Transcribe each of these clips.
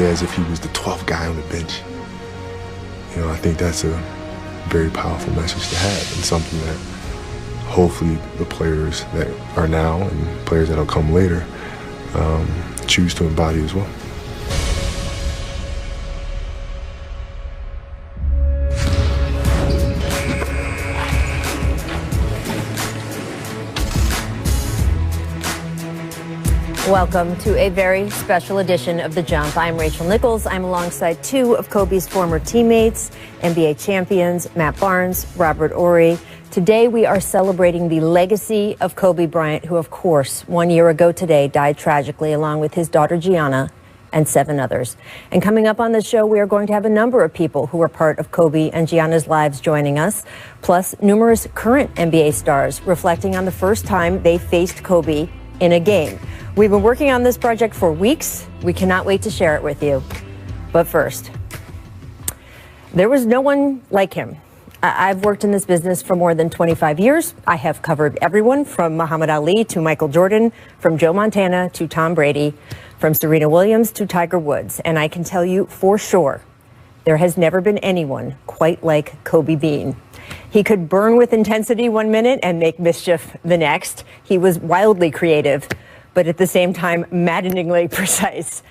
as if he was the 12th guy on the bench. You know, I think that's a very powerful message to have, and something that hopefully the players that are now and players that will come later choose to embody as well. Welcome to a very special edition of The Jump. I'm Rachel Nichols. I'm alongside two of Kobe's former teammates, NBA champions, Matt Barnes, Robert Horry. Today we are celebrating the legacy of Kobe Bryant, who of course 1 year ago today died tragically along with his daughter Gianna and 7 others. And coming up on the show, we are going to have a number of people who are part of Kobe and Gianna's lives joining us, plus numerous current NBA stars reflecting on the first time they faced Kobe in a game. We've been working on this project for weeks. We cannot wait to share it with you. But first, there was no one like him. I've worked in this business for more than 25 years. I have covered everyone from Muhammad Ali to Michael Jordan, from Joe Montana to Tom Brady, from Serena Williams to Tiger Woods. And I can tell you for sure, there has never been anyone quite like Kobe Bean. He could burn with intensity 1 minute and make mischief the next. He was wildly creative, but at the same time, maddeningly precise.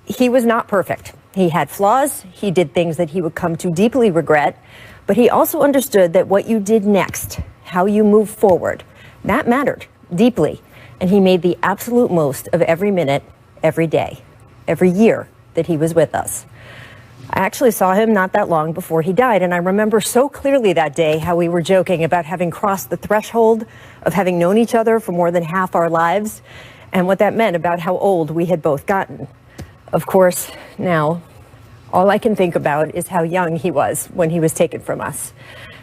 He was not perfect. He had flaws. He did things that he would come to deeply regret, but he also understood that what you did next, how you move forward, that mattered deeply. And he made the absolute most of every minute, every day, every year that he was with us. I actually saw him not that long before he died, and I remember so clearly that day how we were joking about having crossed the threshold of having known each other for more than half our lives, and what that meant about how old we had both gotten. Of course, now, all I can think about is how young he was when he was taken from us.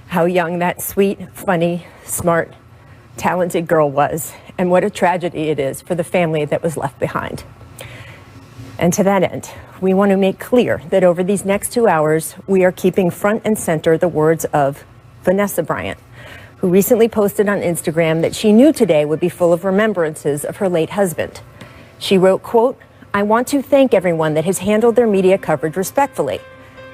How young that sweet, funny, smart, talented girl was, and what a tragedy it is for the family that was left behind. And to that end, we want to make clear that over these next 2 hours, we are keeping front and center the words of Vanessa Bryant, who recently posted on Instagram that she knew today would be full of remembrances of her late husband. She wrote, quote, "I want to thank everyone that has handled their media coverage respectfully.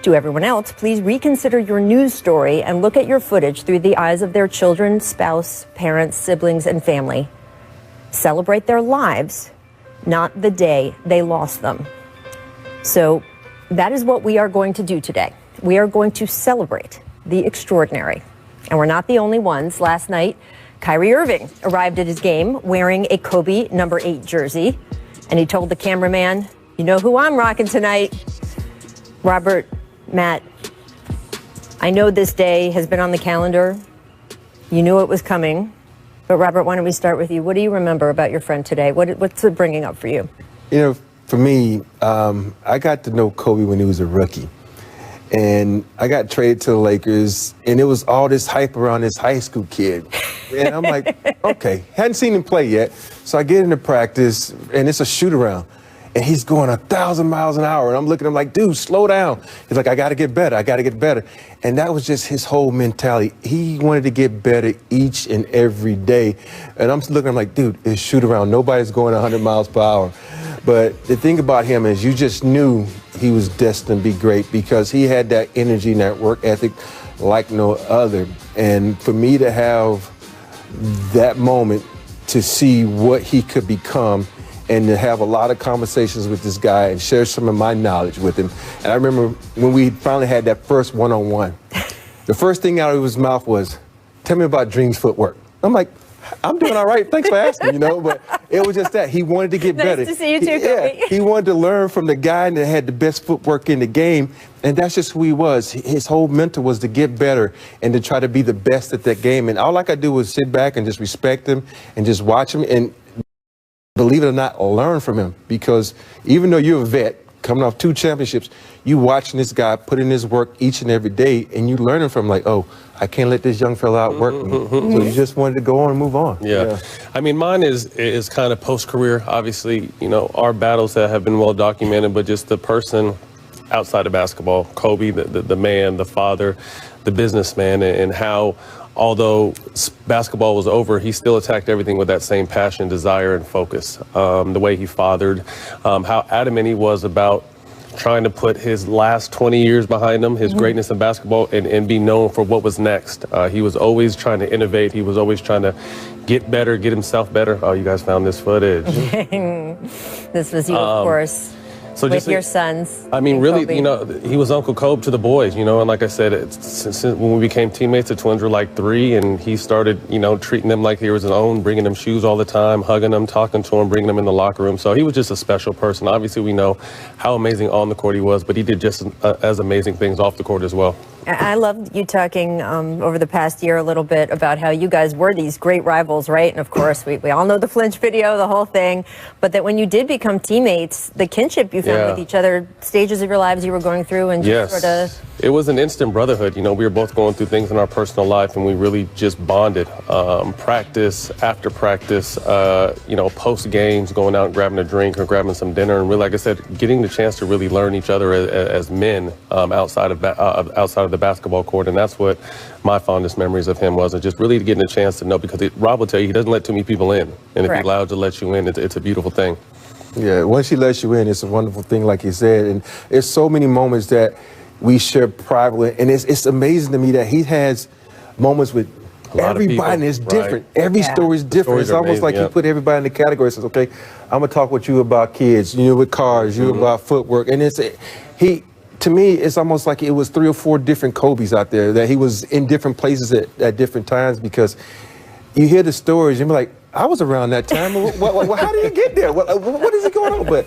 To everyone else, please reconsider your news story and look at your footage through the eyes of their children, spouse, parents, siblings, and family. Celebrate their lives, not the day they lost them." So that is what we are going to do today. We are going to celebrate the extraordinary. And we're not the only ones. Last night, Kyrie Irving arrived at his game wearing a Kobe number 8 jersey. And he told the cameraman, "You know who I'm rocking tonight." Robert, Matt, I know this day has been on the calendar. You knew it was coming. But Robert, why don't we start with you? What do you remember about your friend today? What's it bringing up for you? You know, for me, I got to know Kobe when he was a rookie. And I got traded to the Lakers, and it was all this hype around this high school kid. And I'm like, okay, hadn't seen him play yet. So I get into practice, and it's a shoot-around. And he's going 1,000 miles an hour. And I'm looking at him like, dude, slow down. He's like, I got to get better. I got to get better. And that was just his whole mentality. He wanted to get better each and every day. And I'm looking at him like, dude, it's shoot-around. Nobody's going 100 miles per hour. But the thing about him is you just knew he was destined to be great because he had that energy and that work ethic like no other. And for me to have that moment to see what he could become and to have a lot of conversations with this guy and share some of my knowledge with him. And I remember when we finally had that first one-on-one, the first thing out of his mouth was, "Tell me about Dream's footwork." I'm like, "I'm doing all right. Thanks for asking," you know, but it was just that he wanted to get better. Nice to see you too, Kobe. Yeah, he wanted to learn from the guy that had the best footwork in the game, and that's just who he was. His whole mentor was to get better and to try to be the best at that game. And all I could do was sit back and just respect him and just watch him and, believe it or not, learn from him. Because even though you're a vet, coming off 2 championships, you watching this guy put in his work each and every day, and you learning from like, oh, I can't let this young fella outwork me. So you just wanted to go on and move on. Yeah. I mean, mine is kind of post-career. Obviously, you know, our battles that have been well documented, but just the person outside of basketball, Kobe, the man, the father, the businessman, and how, although basketball was over, he still attacked everything with that same passion, desire, and focus. The way he fathered, how adamant he was about trying to put his last 20 years behind him, his greatness in basketball, and be known for what was next. He was always trying to innovate. He was always trying to get better, get himself better. Oh, you guys found this footage. This was you, of course. So with your sons. I mean, really, Kobe. you know, he was Uncle Kob to the boys, you know, and like I said, since when we became teammates, the twins were like 3, and he started, you know, treating them like he was his own, bringing them shoes all the time, hugging them, talking to them, bringing them in the locker room. So he was just a special person. Obviously, we know how amazing on the court he was, but he did just as amazing things off the court as well. I loved you talking over the past year a little bit about how you guys were these great rivals, right? And of course, we all know the flinch video, the whole thing. But that when you did become teammates, the kinship you found with each other, stages of your lives you were going through, and just sort of... It was an instant brotherhood. You know, we were both going through things in our personal life, and we really just bonded. Practice, after practice, you know, post games, going out and grabbing a drink or grabbing some dinner, and really, like I said, getting the chance to really learn each other as men outside of the basketball court. And that's what my fondest memories of him was, and just really getting a chance to know, because Rob will tell you he doesn't let too many people in, and if he's allowed to let you in, it's a beautiful thing. Yeah, once he lets you in, it's a wonderful thing, like he said. And there's so many moments that we share privately, and it's amazing to me that he has moments with everybody, and it's different. Every story is different. It's almost like he put everybody in the category. Says, okay, I'm gonna talk with you about kids, you with cars, you about footwork, and to me, it's almost like it was 3 or 4 different Kobes out there, that he was in different places at different times, because you hear the stories and you're like, I was around that time. How did he get there? What is going on? But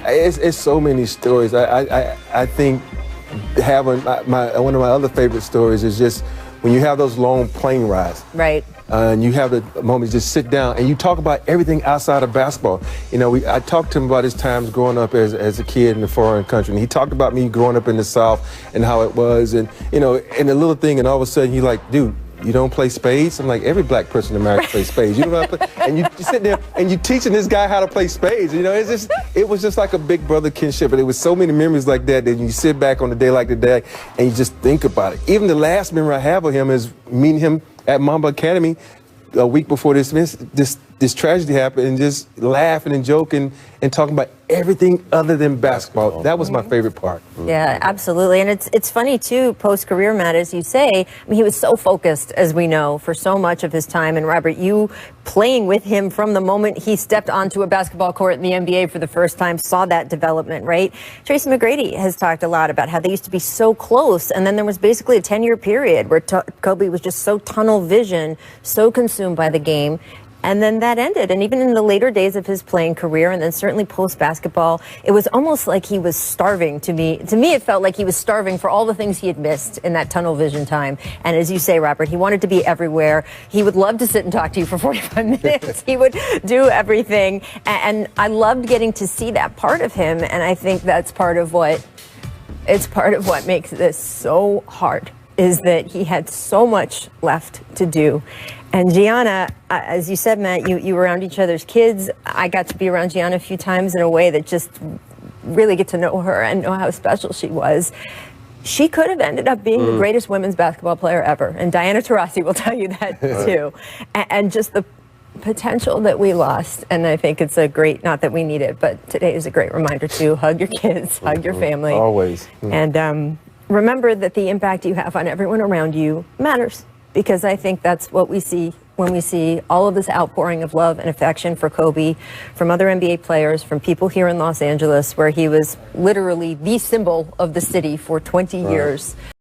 it's so many stories. I think having one of my other favorite stories is just when you have those long plane rides. Right. And you have the moment to just sit down and you talk about everything outside of basketball. You know, I talked to him about his times growing up as a kid in a foreign country, and he talked about me growing up in the South and how it was, and you know, and the little thing, and all of a sudden he's like, dude, you don't play spades? I'm like, every black person in America plays spades. You don't know how to play, and you sit there and you teaching this guy how to play spades. You know, it was just like a big brother kinship, and it was so many memories like that you sit back on a day like today and you just think about it. Even the last memory I have of him is meeting him at Mamba Academy a week before this tragedy happened, and just laughing and joking and talking about everything other than basketball. That was my favorite part. Yeah, absolutely. And it's funny too, post-career, Matt, as you say, I mean, he was so focused, as we know, for so much of his time. And Robert, you playing with him from the moment he stepped onto a basketball court in the NBA for the first time, saw that development, right? Tracy McGrady has talked a lot about how they used to be so close, and then there was basically a 10-year period where Kobe was just so tunnel vision, so consumed by the game. And then that ended. And even in the later days of his playing career, and then certainly post-basketball, it was almost like he was starving to me. To me, it felt like he was starving for all the things he had missed in that tunnel vision time. And as you say, Robert, he wanted to be everywhere. He would love to sit and talk to you for 45 minutes. He would do everything. And I loved getting to see that part of him. And I think that's part of what makes this so hard, is that he had so much left to do. And Gianna, as you said, Matt, you were around each other's kids. I got to be around Gianna a few times in a way that just really get to know her and know how special she was. She could have ended up being the greatest women's basketball player ever. And Diana Taurasi will tell you that too. And just the potential that we lost. And I think it's a great, not that we need it, but today is a great reminder to hug your kids, hug your family. Always. And remember that the impact you have on everyone around you matters. Because I think that's what we see when we see all of this outpouring of love and affection for Kobe from other NBA players, from people here in Los Angeles, where he was literally the symbol of the city for 20 years.